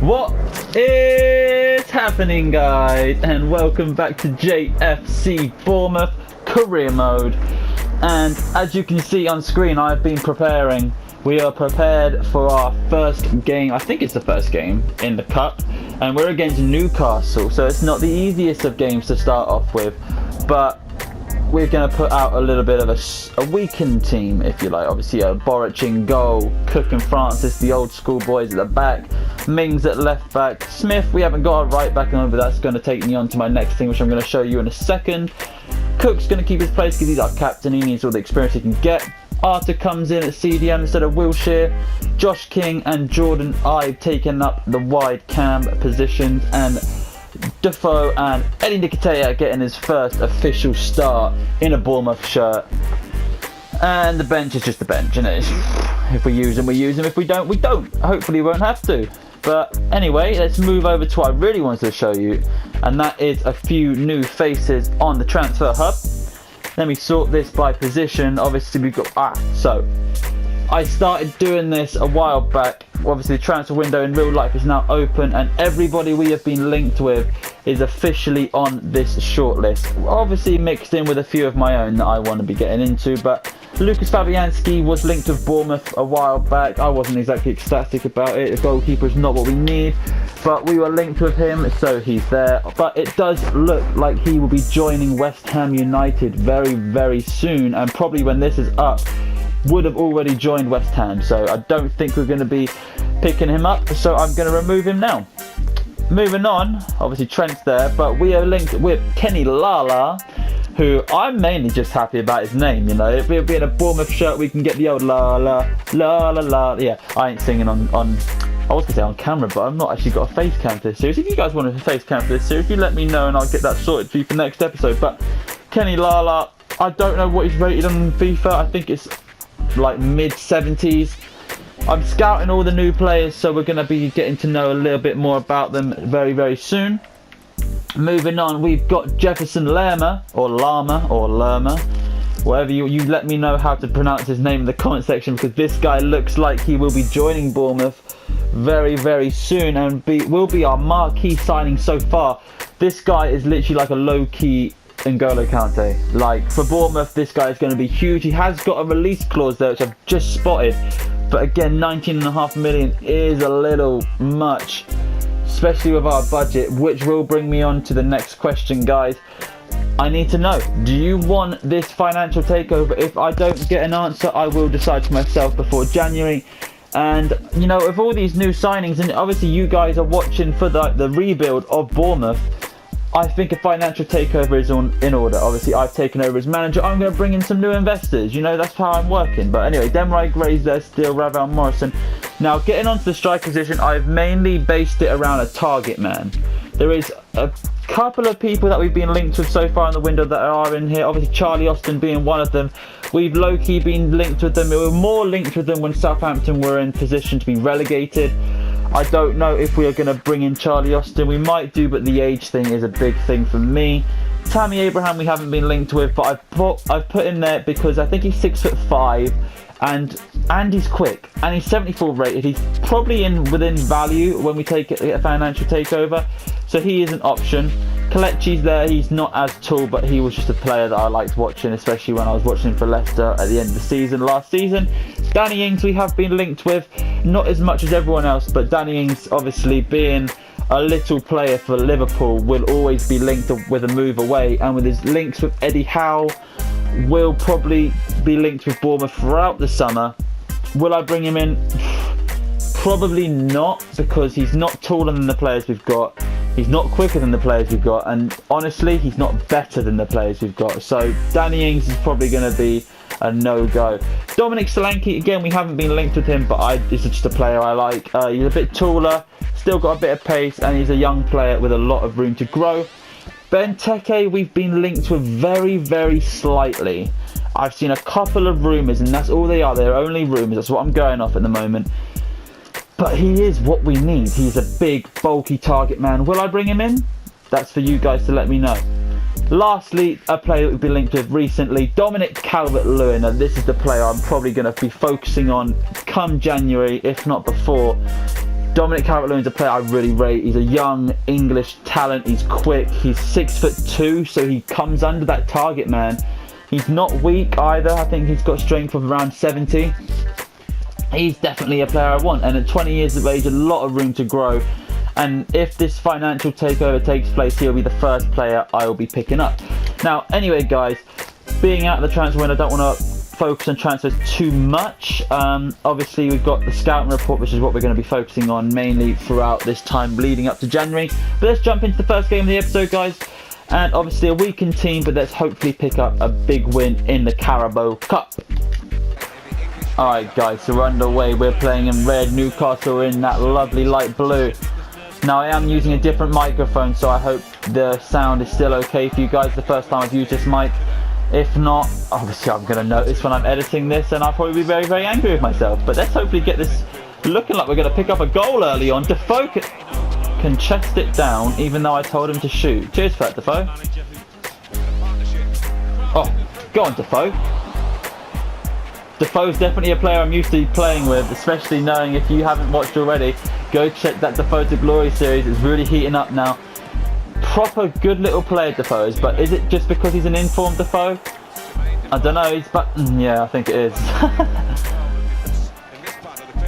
What is happening, guys? And welcome back to JayFC Bournemouth career mode. And as you can see on screen, I've been preparing. We are prepared for our first game. I think it's the first game in the cup, and we're against Newcastle, so it's not the easiest of games to start off with, but we're going to put out a little bit of a weakened team, if you like. Obviously, Boric in goal, Cook and Francis, the old school boys at the back, Mings at left back, Smith, we haven't got a right back on, but that's going to take me on to my next thing, which I'm going to show you in a second. Cook's going to keep his place because he's our captain, he needs all the experience he can get. Arthur comes in at CDM instead of Wilshere. Josh King and Jordan Ibe taking up the wide cam positions, and Defoe and Eddie Nketiah getting his first official start in a Bournemouth shirt. And the bench is just the bench, isn't it? If we use them, we use them. If we don't, we don't. Hopefully we won't have to. But anyway, let's move over to what I really wanted to show you, and that is a few new faces on the transfer hub. Let me sort this by position. Obviously we've got, so I started doing this a while back. Obviously the transfer window in real life is now open, and everybody we have been linked with is officially on this shortlist. Obviously mixed in with a few of my own that I want to be getting into, but Lucas Fabianski was linked with Bournemouth a while back. I wasn't exactly ecstatic about it. A goalkeeper is not what we need, but we were linked with him, so he's there. But it does look like he will be joining West Ham United very, very soon, and probably when this is up, would have already joined West Ham, so I don't think we're going to be picking him up, so I'm going to remove him now. Moving on, obviously Trent's there, but we are linked with Kenny Lala, who I'm mainly just happy about his name, you know. If we'll be in a Bournemouth shirt, we can get the old la la la la la. Yeah, I ain't singing on I was going to say on camera, but I've not actually got a face cam for this series. If you guys want a face cam for this series, you let me know and I'll get that sorted for you for next episode. But Kenny Lala, I don't know what he's rated on FIFA. I think it's like mid 70s. I'm scouting all the new players, so we're going to be getting to know a little bit more about them very, very soon. Moving on, we've got Jefferson Lerma, or Lama, or Lerma, whatever you let me know how to pronounce his name in the comment section, because this guy looks like he will be joining Bournemouth very, very soon, and will be our marquee signing so far. This guy is literally like a low-key N'Golo Kante. Like, for Bournemouth, this guy is going to be huge. He has got a release clause there, which I've just spotted, but again, 19.5 million is a little much, especially with our budget, which will bring me on to the next question, guys. I need to know, do you want this financial takeover? If I don't get an answer, I will decide for myself before January. And you know, with all these new signings, and obviously you guys are watching for the rebuild of Bournemouth, I think a financial takeover is in order. Obviously, I've taken over as manager. I'm going to bring in some new investors. You know, that's how I'm working. But anyway, Demarai Gray's there still, Ravel Morrison. Now, getting onto the strike position, I've mainly based it around a target man. There is a couple of people that we've been linked with so far in the window that are in here. Obviously, Charlie Austin being one of them. We've low-key been linked with them. We were more linked with them when Southampton were in position to be relegated. I don't know if we are going to bring in Charlie Austin. We might do, but the age thing is a big thing for me. Tammy Abraham we haven't been linked with, but I've put in there because I think he's 6'5", and he's quick, and he's 74 rated. He's probably within value when we take a financial takeover, so he is an option. Kelechi's there. He's not as tall, but he was just a player that I liked watching, especially when I was watching him for Leicester at the end of the season last season. Danny Ings we have been linked with, not as much as everyone else, but Danny Ings, obviously being a little player for Liverpool, will always be linked with a move away, and with his links with Eddie Howe, will probably be linked with Bournemouth throughout the summer. Will I bring him in? Probably not, because he's not taller than the players we've got. He's not quicker than the players we've got, and honestly, he's not better than the players we've got. So Danny Ings is probably going to be a no-go. Dominic Solanke, again, we haven't been linked with him, but he's just a player I like. He's a bit taller, still got a bit of pace, and he's a young player with a lot of room to grow. Benteke, we've been linked with very, very slightly. I've seen a couple of rumours, and that's all they are. They're only rumours. That's what I'm going off at the moment. But he is what we need. He's a big, bulky target man. Will I bring him in? That's for you guys to let me know. Lastly, a player that we've been linked with recently, Dominic Calvert-Lewin. Now, this is the player I'm probably going to be focusing on come January, if not before. Dominic Calvert-Lewin's a player I really rate. He's a young English talent. He's quick. He's 6'2", so he comes under that target man. He's not weak either. I think he's got strength of around 70. He's definitely a player I want. And at 20 years of age, a lot of room to grow. And if this financial takeover takes place, he'll be the first player I will be picking up. Now, anyway, guys, being out of the transfer window, I don't want to focus on transfers too much. Obviously, we've got the scouting report, which is what we're going to be focusing on mainly throughout this time leading up to January. But let's jump into the first game of the episode, guys. And obviously a weakened team, but let's hopefully pick up a big win in the Carabao Cup. Alright guys, so we're underway. We're playing in red. Newcastle are in that lovely light blue. Now I am using a different microphone, so I hope the sound is still okay for you guys. The first time I've used this mic. If not, obviously I'm going to notice when I'm editing this, and I'll probably be very, very angry with myself. But let's hopefully get this looking like we're going to pick up a goal early on. Defoe can chest it down, even though I told him to shoot. Cheers for that, Defoe. Oh, go on, Defoe. Defoe's definitely a player I'm used to playing with, especially knowing, if you haven't watched already, go check that Defoe to Glory series. It's really heating up now. Proper good little player, Defoe's, but is it just because he's an informed Defoe? I don't know, yeah, I think it is.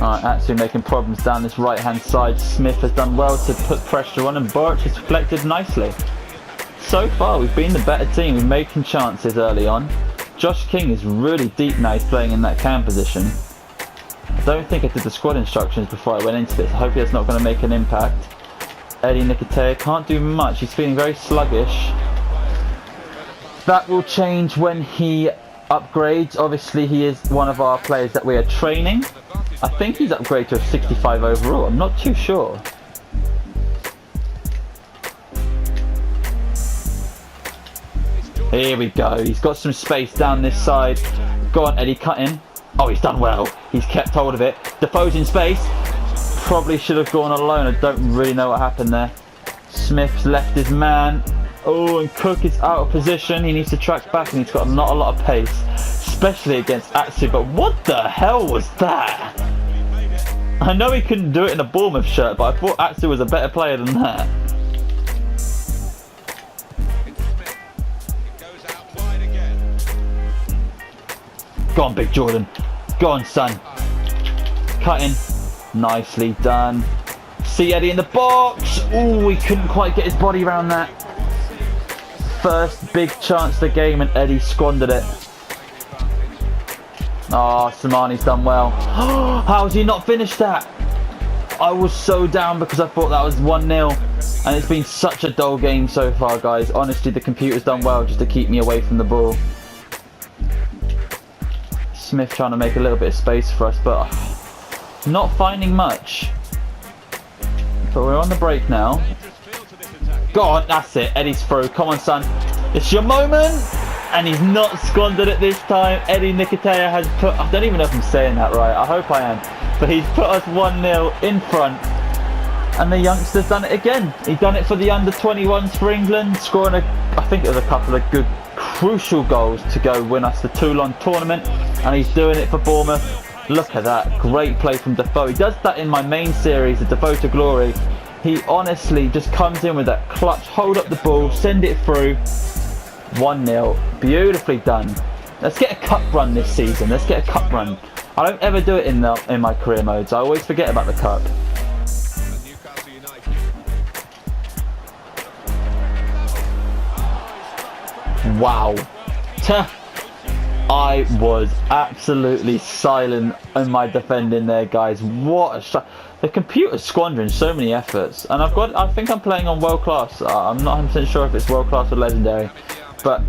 Alright, actually making problems down this right hand side. Smith has done well to put pressure on, and Borich has deflected nicely. So far we've been the better team. We're making chances early on. Josh King is really deep now. He's playing in that cam position. I don't think I did the squad instructions before I went into this. Hopefully that's not going to make an impact. Eddie Nketiah can't do much. He's feeling very sluggish. That will change when he upgrades. Obviously he is one of our players that we are training. I think he's upgraded to a 65 overall. I'm not too sure. Here we go. He's got some space down this side. Go on, Eddie, cut in. Oh, he's done well. He's kept hold of it. Defoe's in space. Probably should have gone alone. I don't really know what happened there. Smith's left his man. Oh, and Cook is out of position. He needs to track back, and he's got not a lot of pace, especially against Atsu. But what the hell was that? I know he couldn't do it in a Bournemouth shirt, but I thought Atsu was a better player than that. Go on, Big Jordan. Go on, son. Cut in. Nicely done. See Eddie in the box. Oh, he couldn't quite get his body around that. First big chance of the game, and Eddie squandered it. Oh, Samani's done well. How has he not finished that? I was so down because I thought that was 1-0. And it's been such a dull game so far, guys. Honestly, the computer's done well just to keep me away from the ball. Smith trying to make a little bit of space for us, but not finding much. But we're on the break now. Go on, that's it. Eddie's through. Come on, son. It's your moment. And he's not squandered it this time. Eddie Nketiah has put... I don't even know if I'm saying that right. I hope I am. But he's put us 1-0 in front. And the youngster's done it again. He's done it for the under-21s for England. Scoring, I think it was a couple of good, crucial goals to go win us the Toulon tournament. And he's doing it for Bournemouth. Look at that. Great play from Defoe. He does that in my main series, the Defoe to Glory. He honestly just comes in with that clutch, hold up the ball, send it through. 1-0. Beautifully done. Let's get a cup run this season. Let's get a cup run. I don't ever do it in my career modes. I always forget about the cup. Wow. I was absolutely silent in my defending there, guys. What a shot. The computer's squandering so many efforts. And I think I'm playing on world class. I'm not 100% sure if it's world class or legendary. But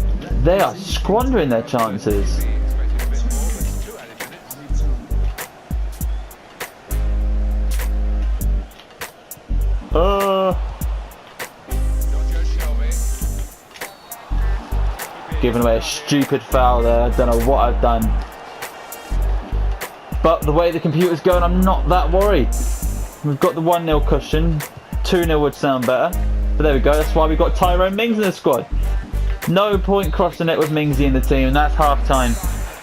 they are squandering their chances. Giving away a stupid foul there. I don't know what I've done. But the way the computer's going, I'm not that worried. We've got the 1-0 cushion. 2-0 would sound better. But there we go. That's why we've got Tyrone Mings in the squad. No point crossing it with Mingsy in the team, and that's half time.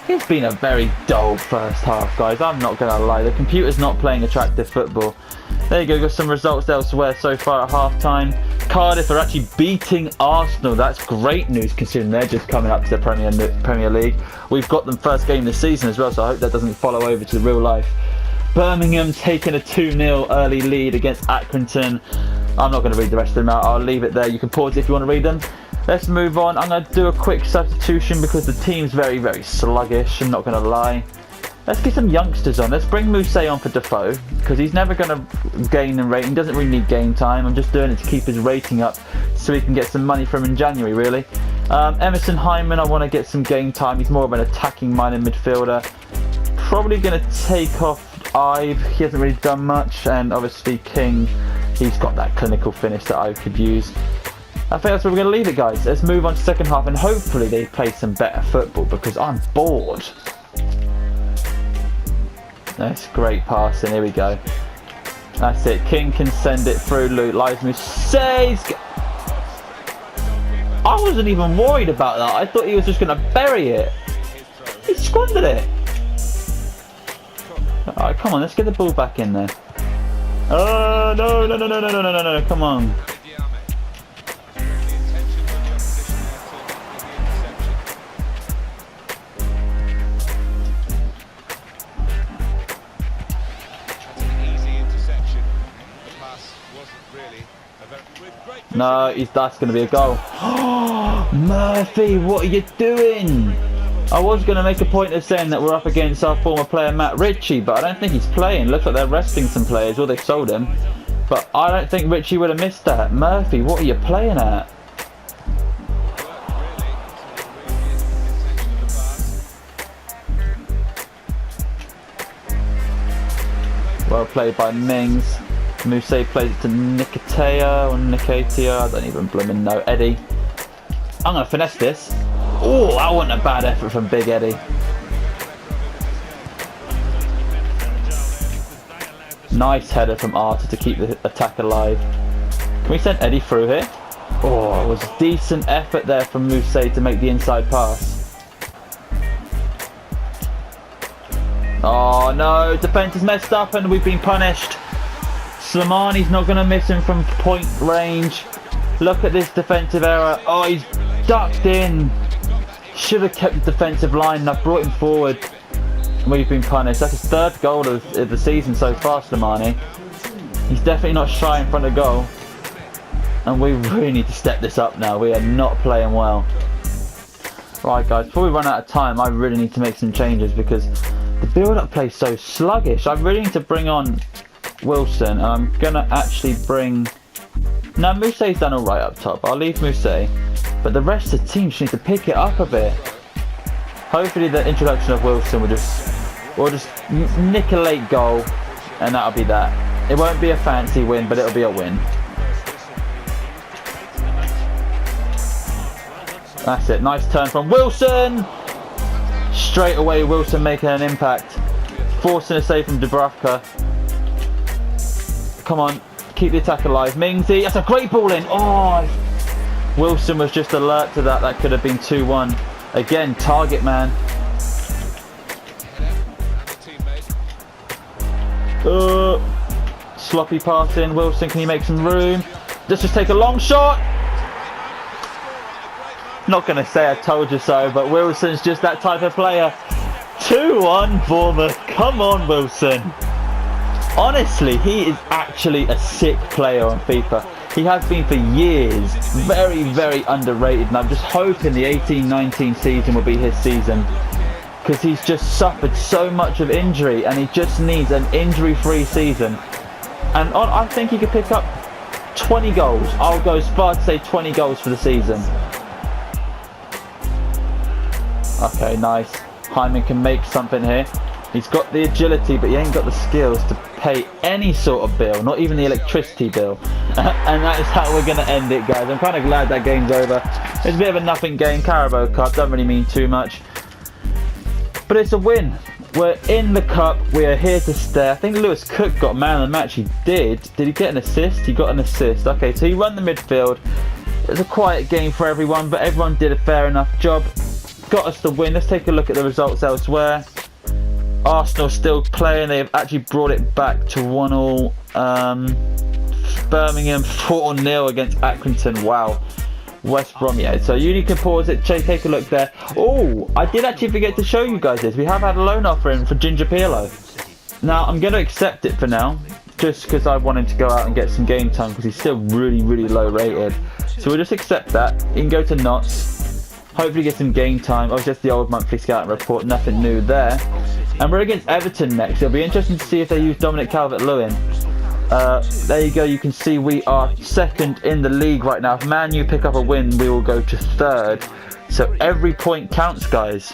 It's been a very dull first half, guys. I'm not going to lie. The computer's not playing attractive football. There you go, got some results elsewhere so far at half-time. Cardiff are actually beating Arsenal. That's great news considering they're just coming up to the Premier League. We've got them first game this season as well, so I hope that doesn't follow over to the real life. Birmingham taking a 2-0 early lead against Accrington. I'm not going to read the rest of them out. I'll leave it there. You can pause if you want to read them. Let's move on. I'm going to do a quick substitution because the team's very, very sluggish. I'm not going to lie. Let's get some youngsters on. Let's bring Mousset on for Defoe because he's never going to gain in rating. He doesn't really need game time. I'm just doing it to keep his rating up so he can get some money from him in January, really. Emerson Hyman, I want to get some game time. He's more of an attacking-minded midfielder. Probably going to take off Ive. He hasn't really done much. And obviously King, he's got that clinical finish that I could use. I think that's where we're going to leave it, guys. Let's move on to second half and hopefully they play some better football because I'm bored. That's great passing. Here we go. That's it. King can send it through. Luke Lies says. I wasn't even worried about that. I thought he was just going to bury it. He squandered it. Alright, come on. Let's get the ball back in there. Oh, no. Come on. No, that's going to be a goal. Murphy, what are you doing? I was going to make a point of saying that we're up against our former player Matt Ritchie, but I don't think he's playing. Looks like they're resting some players, or they've sold him. But I don't think Ritchie would have missed that. Murphy, what are you playing at? Well played by Mings. Mousset plays it to Nicotia or Nicotia, I don't even blooming know. Eddie. I'm going to finesse this. Oh, that wasn't a bad effort from Big Eddie. Nice header from Arthur to keep the attack alive. Can we send Eddie through here? Oh, it was a decent effort there from Mousset to make the inside pass. Oh no, defence is messed up and we've been punished. Slimani's not going to miss him from point range. Look at this defensive error. Oh, he's ducked in. Should have kept the defensive line and I've brought him forward. We've been punished. That's his third goal of the season so far, Slimani. He's definitely not shy in front of goal. And we really need to step this up now. We are not playing well. Right, guys, before we run out of time, I really need to make some changes because the build-up play is so sluggish. I really need to bring on Wilson, and I'm gonna actually bring. Now Mousset's done all right up top. I'll leave Mousset, but the rest of the team just need to pick it up a bit. Hopefully, the introduction of Wilson will just nick a late goal, and that'll be that. It won't be a fancy win, but it'll be a win. That's it. Nice turn from Wilson. Straight away, Wilson making an impact, forcing a save from Dubravka. Come on, keep the attack alive. Mingsy, that's a great ball in. Oh, Wilson was just alert to that. That could have been 2-1. Again, target man. Sloppy passing. Wilson, can you make some room? Let's just take a long shot. Not going to say I told you so, but Wilson's just that type of player. 2-1 Bournemouth. Come on, Wilson. Honestly, he is actually a sick player on FIFA. He has been for years. Very, very underrated. And I'm just hoping the 18-19 season will be his season. Because he's just suffered so much of injury. And he just needs an injury-free season. And I think he could pick up 20 goals. I'll go as far to say 20 goals for the season. Okay, nice. Hyman can make something here. He's got the agility, but he ain't got the skills to pay any sort of bill, not even the electricity bill. And that is how we're going to end it, guys. I'm kind of glad that game's over. It's a bit of a nothing game. Carabao Cup, don't really mean too much. But it's a win. We're in the cup. We are here to stay. I think Lewis Cook got man of the match. He did. Did he get an assist? He got an assist. Okay, so he run the midfield. It was a quiet game for everyone, but everyone did a fair enough job. Got us the win. Let's take a look at the results elsewhere. Arsenal still playing. They've actually brought it back to 1-1. Birmingham 4-0 against Accrington. Wow. West Brom, yeah. So you can pause it. Take a look there. Oh, I did actually forget to show you guys this. We have had a loan offer in for Ginger Pirlo. Now, I'm going to accept it for now, just because I want him to go out and get some game time, because he's still really, really low rated. So we'll just accept that. He can go to Notts. Hopefully get some game time. Oh, just the old monthly scouting report. Nothing new there. And we're against Everton next. It'll be interesting to see if they use Dominic Calvert-Lewin. There you go. You can see we are second in the league right now. If Man U pick up a win, we will go to third. So every point counts, guys.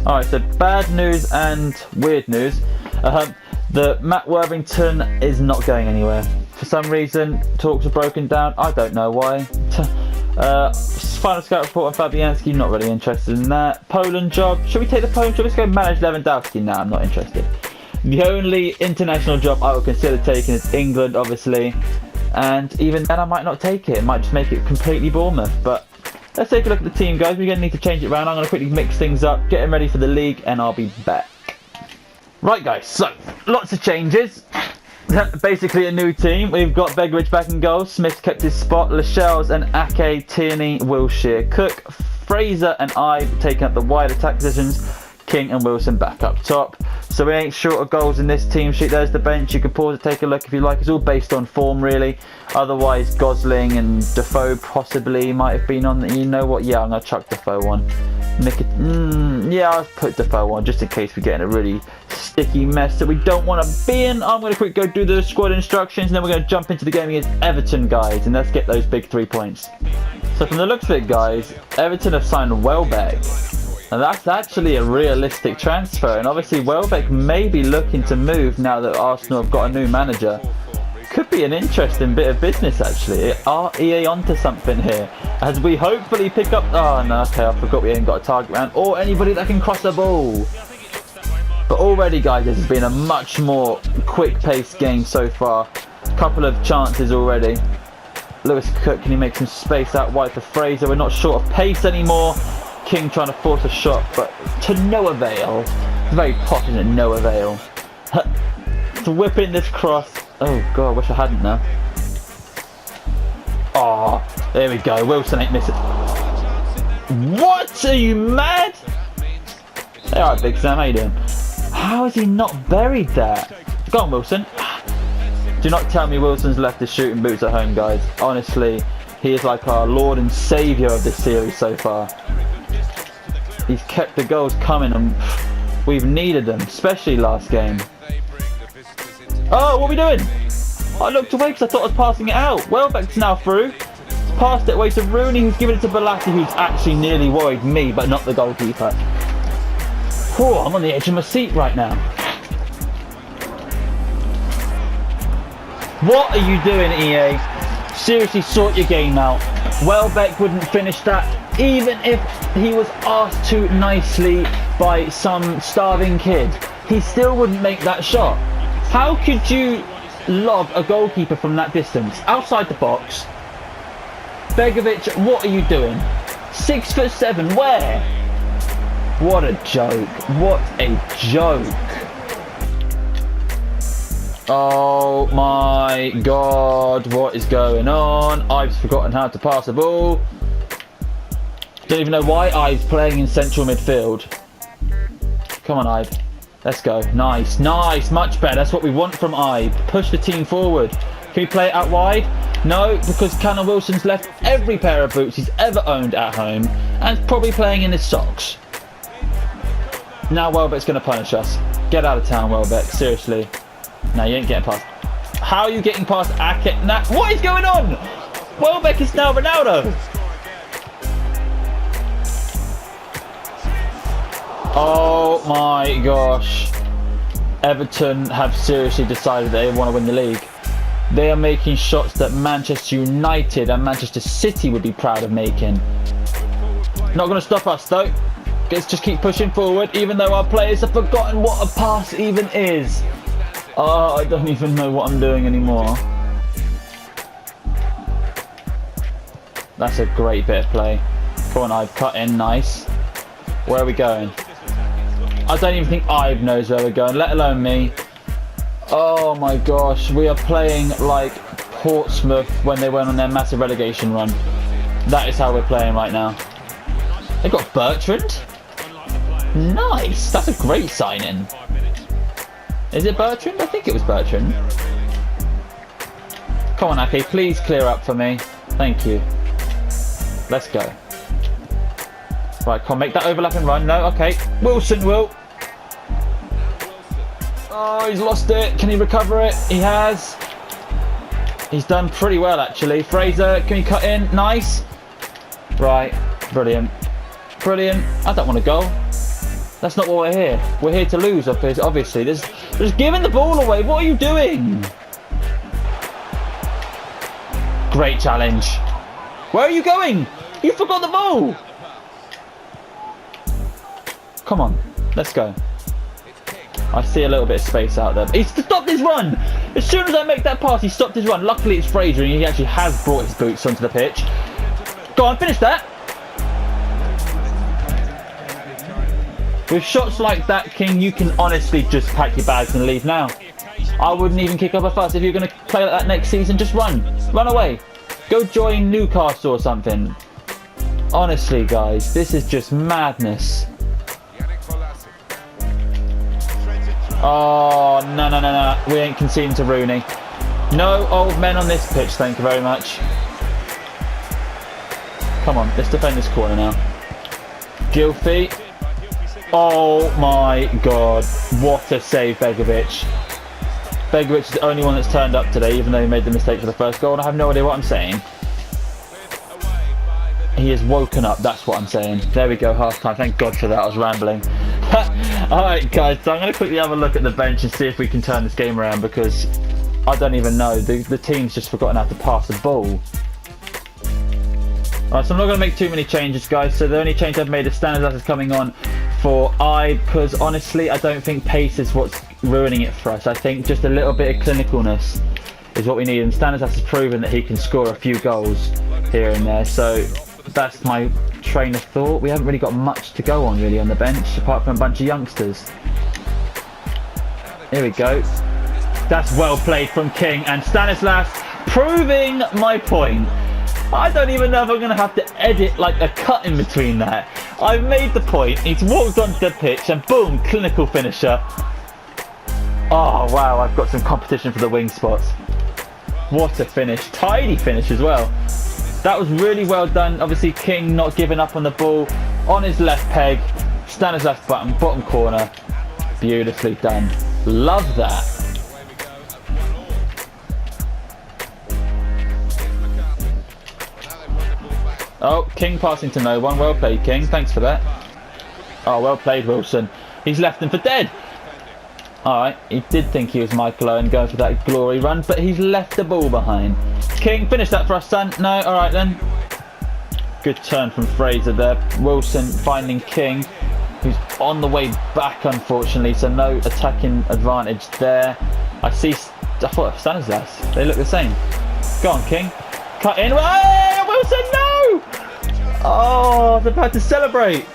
Alright, so bad news and weird news. The Matt Worthington is not going anywhere. For some reason, talks are broken down. I don't know why. Final scout report on Fabianski, not really interested in that. Poland job. Should we take the Poland job? Let's go manage Lewandowski. Nah, I'm not interested. The only international job I would consider taking is England, obviously. And even then, I might not take it. It might just make it completely Bournemouth. But let's take a look at the team, guys. We're going to need to change it around. I'm going to quickly mix things up, get them ready for the league, and I'll be back. Right, guys. So, lots of changes. Basically a new team. We've got Begovic back in goal. Smith kept his spot. Lascelles and Ake, Tierney, Wilshere, Cook, Fraser and Ibe taking up the wide attack positions. King and Wilson back up top. So we ain't short of goals in this team sheet. There's the bench. You can pause it, take a look if you like. It's all based on form, really. Otherwise, Gosling and Defoe possibly might have been on the, you know what? Yeah, I'm going to chuck Defoe on. Yeah, I'll put Defoe on just in case we get in a really sticky mess that we don't want to be in. I'm going to quickly go do the squad instructions and then we're going to jump into the game against Everton, guys, and let's get those big 3 points. So from the looks of it, guys, Everton have signed Welbeck. And that's actually a realistic transfer, and obviously Welbeck may be looking to move now that Arsenal have got a new manager. Could be an interesting bit of business, actually. Are EA onto something here? As we hopefully pick up... Oh, no, okay, I forgot we ain't got a target man. Or anybody that can cross the ball. But already, guys, this has been a much more quick-paced game so far. A couple of chances already. Lewis Cook, can he make some space out wide for Fraser? We're not short of pace anymore. King trying to force a shot, but to no avail. Very posh, isn't it? No avail. To whip in this cross. Oh god, I wish I hadn't now. Oh, there we go. Wilson ain't missing. What? Are you mad? Hey, alright, Big Sam, how you doing? How has he not buried that? Go on, Wilson. Do not tell me Wilson's left his shooting boots at home, guys. Honestly, he is like our Lord and Saviour of this series so far. He's kept the goals coming and we've needed them, especially last game. Oh, what are we doing? I looked away because I thought I was passing it out. Welbeck's now through. He's passed it away to Rooney, who's given it to Belatti, who's actually nearly worried me, but not the goalkeeper. Oh, I'm on the edge of my seat right now. What are you doing, EA? Seriously, sort your game out. Welbeck wouldn't finish that, even if he was asked to nicely by some starving kid. He still wouldn't make that shot. How could you lob a goalkeeper from that distance? Outside the box. Begovic, what are you doing? 6'7", where? What a joke. What a joke. Oh my god, what is going on? I've forgotten how to pass the ball. Don't even know why Ibe's playing in central midfield. Come on, Ibe. Let's go. Nice, nice, much better. That's what we want from Ibe. Push the team forward. Can we play it out wide? No, because Callum Wilson's left every pair of boots he's ever owned at home and is probably playing in his socks. Now Welbeck's going to punish us. Get out of town, Welbeck. Seriously. No, you ain't getting past. How are you getting past Ake? Nah, what is going on? Welbeck is now Ronaldo. Oh my gosh. Everton have seriously decided they want to win the league. They are making shots that Manchester United and Manchester City would be proud of making. Not going to stop us though. Let's just keep pushing forward, even though our players have forgotten what a pass even is. Oh, I don't even know what I'm doing anymore. That's a great bit of play. Come on, I've cut in, nice. Where are we going? I don't even think Ive knows where we're going, let alone me. Oh my gosh, we are playing like Portsmouth when they went on their massive relegation run. That is how we're playing right now. They got Bertrand. Nice, that's a great signing. Is it Bertrand? I think it was Bertrand. Come on, Ake, please clear up for me. Thank you. Let's go. Right, come on, make that overlap and run. No, okay. Wilson will. Oh, he's lost it. Can he recover it? He has. He's done pretty well, actually. Fraser, can you cut in? Nice. Right, brilliant. Brilliant. I don't want to go. That's not what we're here. We're here to lose, obviously. Just giving the ball away. What are you doing? Great challenge. Where are you going? You forgot the ball. Come on, let's go. I see a little bit of space out there. He stopped his run. As soon as I make that pass, he stopped his run. Luckily, it's Fraser, and he actually has brought his boots onto the pitch. Go on, finish that. With shots like that, King, you can honestly just pack your bags and leave now. I wouldn't even kick up a fuss. If you're going to play like that next season, just run. Run away. Go join Newcastle or something. Honestly, guys, this is just madness. Oh, no. We ain't conceding to Rooney. No old men on this pitch, thank you very much. Come on, let's defend this corner now. Gylfi. Oh my god. What a save, Begovic. Begovic is the only one that's turned up today, even though he made the mistake for the first goal, and I have no idea what I'm saying. He has woken up, that's what I'm saying. There we go, half time. Thank God for that, I was rambling. Alright guys, so I'm going to quickly have a look at the bench and see if we can turn this game around, because I don't even know. The team's just forgotten how to pass the ball. Alright, so I'm not going to make too many changes, guys. So the only change I've made is Stanislas is coming on for I, because honestly, I don't think pace is what's ruining it for us. I think just a little bit of clinicalness is what we need, and Stanislas has proven that he can score a few goals here and there. So that's my train of thought. We haven't really got much to go on really on the bench, apart from a bunch of youngsters. Here we go. That's well played from King, and Stanislas proving my point. I don't even know if I'm going to have to edit like a cut in between that. I've made the point, he's walked onto the pitch and boom, clinical finisher. Oh wow, I've got some competition for the wing spots. What a finish, tidy finish as well. That was really well done. Obviously King not giving up on the ball, on his left peg, Stanislas bottom corner. Beautifully done, love that. Oh, King passing to no one. Well played, King. Thanks for that. Oh, well played, Wilson. He's left him for dead. Alright, he did think he was Michael Owen going for that glory run, but he's left the ball behind. King, finish that for us, son. No, alright then. Good turn from Fraser there. Wilson finding King, who's on the way back, unfortunately, so no attacking advantage there. I thought Stanislas. They look the same. Go on, King. Cut in. Hey, Wilson, no! Oh, I was about to celebrate.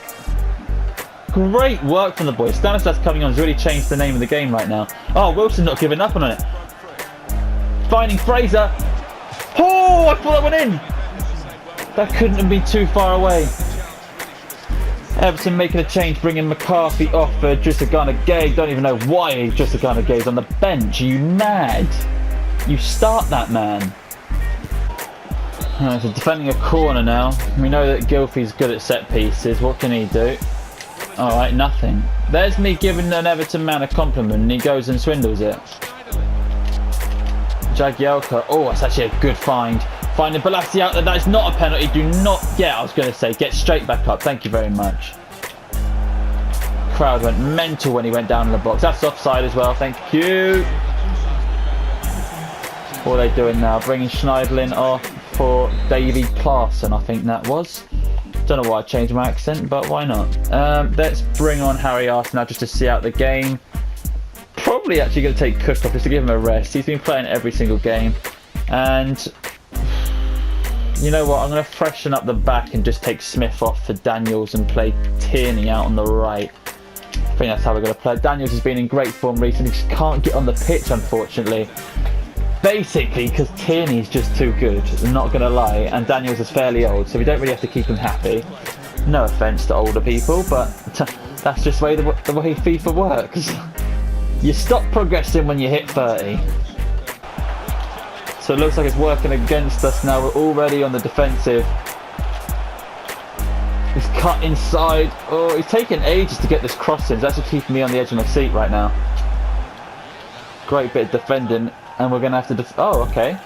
Great work from the boys. Stanislas coming on has really changed the name of the game right now. Oh, Wilson not giving up on it. Finding Fraser. Oh, I thought that went in. That couldn't have been too far away. Everton making a change, bringing McCarthy off for Drissagana Gay. Don't even know why Drissagana Gay's on the bench. Are you mad? You start that man. So defending a corner now. We know that Gylfi's good at set pieces. What can he do? Alright, nothing. There's me giving an Everton man a compliment and he goes and swindles it. Jagielka. Oh, that's actually a good find. Finding Balassi out there. That is not a penalty. Do not... Yeah, I was going to say, get straight back up. Thank you very much. Crowd went mental when he went down in the box. That's offside as well. Thank you. What are they doing now? Bringing Schneidlin off for David Klaassen, I think that was. Don't know why I changed my accent, but why not? Let's bring on Harry Arsenal just to see out the game. Probably actually going to take Cook off just to give him a rest. He's been playing every single game. And you know what? I'm going to freshen up the back and just take Smith off for Daniels and play Tierney out on the right. think that's how we're going to play. Daniels has been in great form recently, just can't get on the pitch, unfortunately. Basically, because Tierney's just too good, I'm not going to lie, and Daniels is fairly old, so we don't really have to keep him happy. No offence to older people, but that's just the way FIFA works. You stop progressing when you hit 30. So it looks like it's working against us now. We're already on the defensive. He's cut inside. Oh, he's taking ages to get this crossing. It's actually keeping me on the edge of my seat right now. Great bit of defending, and we're going to have to... Oh, okay.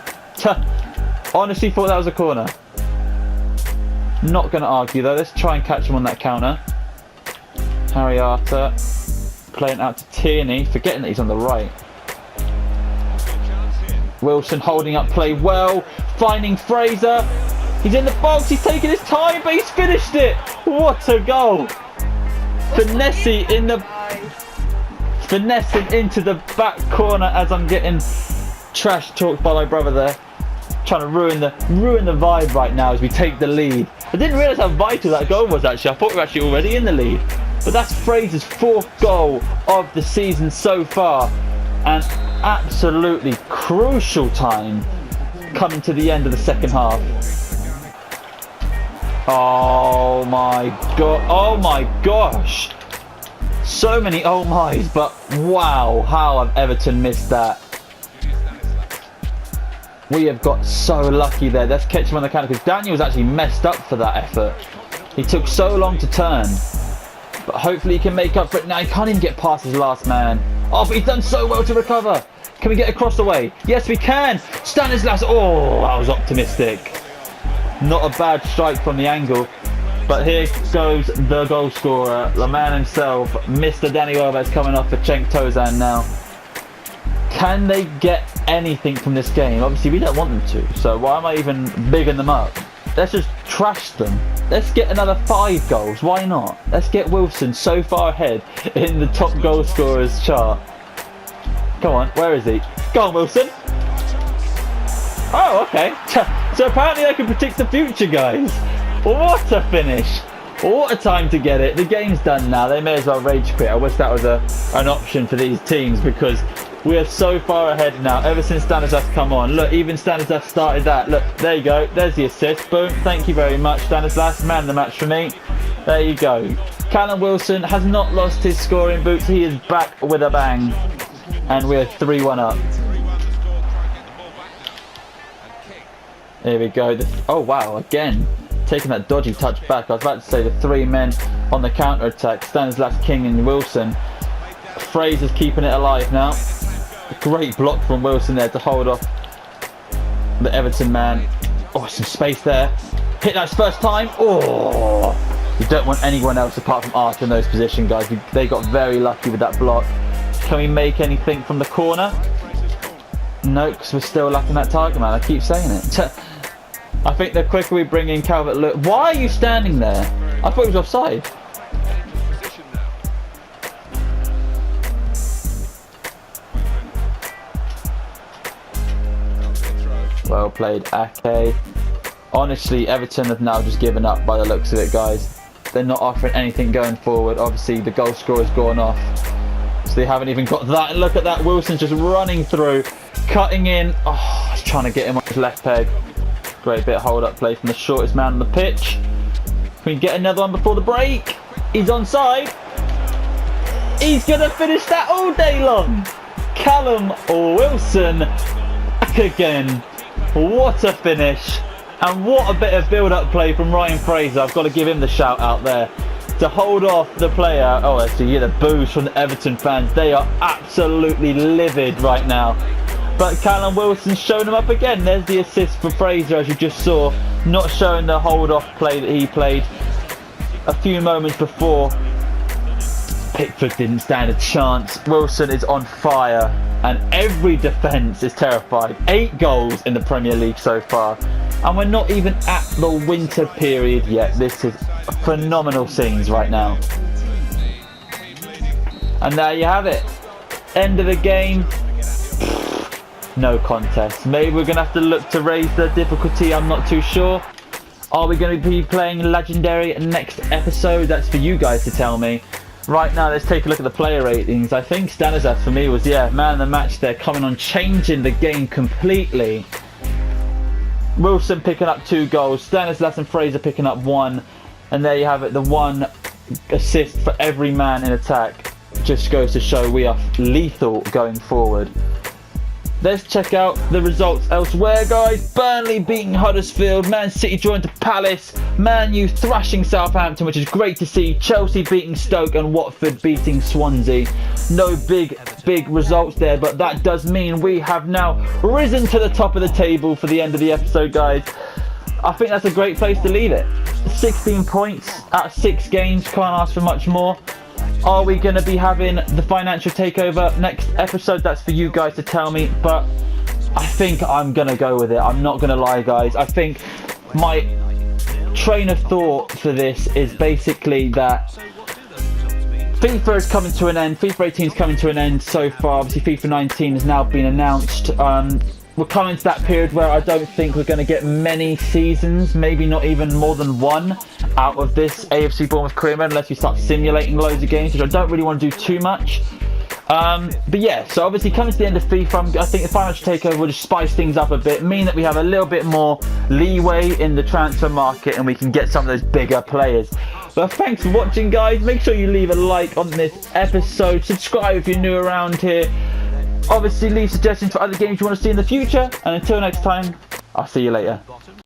Honestly thought that was a corner. Not going to argue though. Let's try and catch him on that counter. Harry Arter playing out to Tierney, forgetting that he's on the right. Wilson holding up play well, finding Fraser. He's in the box, he's taking his time, but he's finished it. What a goal. Finessing into the back corner as I'm getting trash talked by my brother there. Trying to ruin the vibe right now as we take the lead. I didn't realise how vital that goal was actually. I thought we were actually already in the lead. But that's Fraser's 4th goal of the season so far. And absolutely crucial time coming to the end of the second half. Oh my god, oh my gosh. So many oh my's, but wow, how have Everton missed that. We have got so lucky there. Let's catch him on the counter because Daniel was actually messed up for that effort. He took so long to turn. But hopefully he can make up for it now. He can't even get past his last man. Oh, but he's done so well to recover. Can we get across the way? Yes, we can. Stanislas. Oh, I was optimistic. Not a bad strike from the angle. But here goes the goal scorer, the man himself, Mr. Danny Welbeck's coming off for Cenk Tosun now. Can they get anything from this game? Obviously, we don't want them to. So why am I even bigging them up? Let's just trash them. Let's get another 5 goals. Why not? Let's get Wilson so far ahead in the top goal scorers chart. Come on, where is he? Go on, Wilson. Oh, okay. So apparently I can predict the future, guys. What a finish. What a time to get it. The game's done now. They may as well rage quit. I wish that was an option for these teams because we are so far ahead now. Ever since Stanislas come on. Look, even Stanislas started that. Look, there you go. There's the assist. Boom. Thank you very much, Stanislas. Man of the match for me. There you go. Callum Wilson has not lost his scoring boots. He is back with a bang. And we're 3-1 up. Here we go. Oh, wow. Again. Taking that dodgy touch back. I was about to say the 3 men on the counter-attack. Stanislas, King and Wilson. Fraser's keeping it alive now. Great block from Wilson there to hold off the Everton man. Oh, some space there. Hit that first time. Oh, you don't want anyone else apart from Arthur in those positions, guys. They got very lucky with that block. Can we make anything from the corner? No, because we're still lacking that target man. I keep saying it. I think the quicker we bring in Calvert-Lewin... Why are you standing there? I thought he was offside. Well played, Ake. Honestly, Everton have now just given up by the looks of it, guys. They're not offering anything going forward. Obviously, the goal scorer's gone off. So they haven't even got that. And look at that. Wilson's just running through, cutting in. Oh, I was trying to get him on his left peg. Great bit of hold-up play from the shortest man on the pitch. Can we get another one before the break? He's onside. He's going to finish that all day long. Callum Wilson back again. What a finish. And what a bit of build-up play from Ryan Fraser. I've got to give him the shout out there. To hold off the player. Oh, let's see, you hear the boos from the Everton fans. They are absolutely livid right now. But Callum Wilson's shown him up again. There's the assist for Fraser, as you just saw. Not showing the hold-off play that he played a few moments before. Pickford didn't stand a chance. Wilson is on fire. And every defence is terrified. 8 goals in the Premier League so far. And we're not even at the winter period yet. This is phenomenal scenes right now. And there you have it. End of the game. No contest. Maybe we're going to have to look to raise the difficulty. I'm not too sure. Are we going to be playing Legendary next episode? That's for you guys to tell me. Right now, let's take a look at the player ratings. I think Stanislas for me was, man of the match there, coming on, changing the game completely. Wilson picking up 2 goals, Stanislas and Fraser picking up 1, and there you have it, the 1 assist for every man in attack. Just goes to show we are lethal going forward. Let's check out the results elsewhere, guys. Burnley beating Huddersfield, Man City drawing to Palace, Man U thrashing Southampton, which is great to see, Chelsea beating Stoke, and Watford beating Swansea. No big results there, but that does mean we have now risen to the top of the table for the end of the episode, guys. I think that's a great place to leave it. 16 points out of 6 games, can't ask for much more. Are we going to be having the financial takeover next episode? That's for you guys to tell me, but I think I'm going to go with it. I'm not going to lie, guys. I think my train of thought for this is basically that FIFA is coming to an end. FIFA 18 is coming to an end so far. Obviously, FIFA 19 has now been announced. We're coming to that period where I don't think we're going to get many seasons, maybe not even more than 1 out of this AFC Bournemouth career mode, unless we start simulating loads of games, which I don't really want to do too much. But yeah, so obviously coming to the end of FIFA, I think the financial takeover will just spice things up a bit, mean that we have a little bit more leeway in the transfer market and we can get some of those bigger players. But thanks for watching, guys. Make sure you leave a like on this episode, subscribe if you're new around here. Obviously leave suggestions for other games you want to see in the future, and until next time, I'll see you later.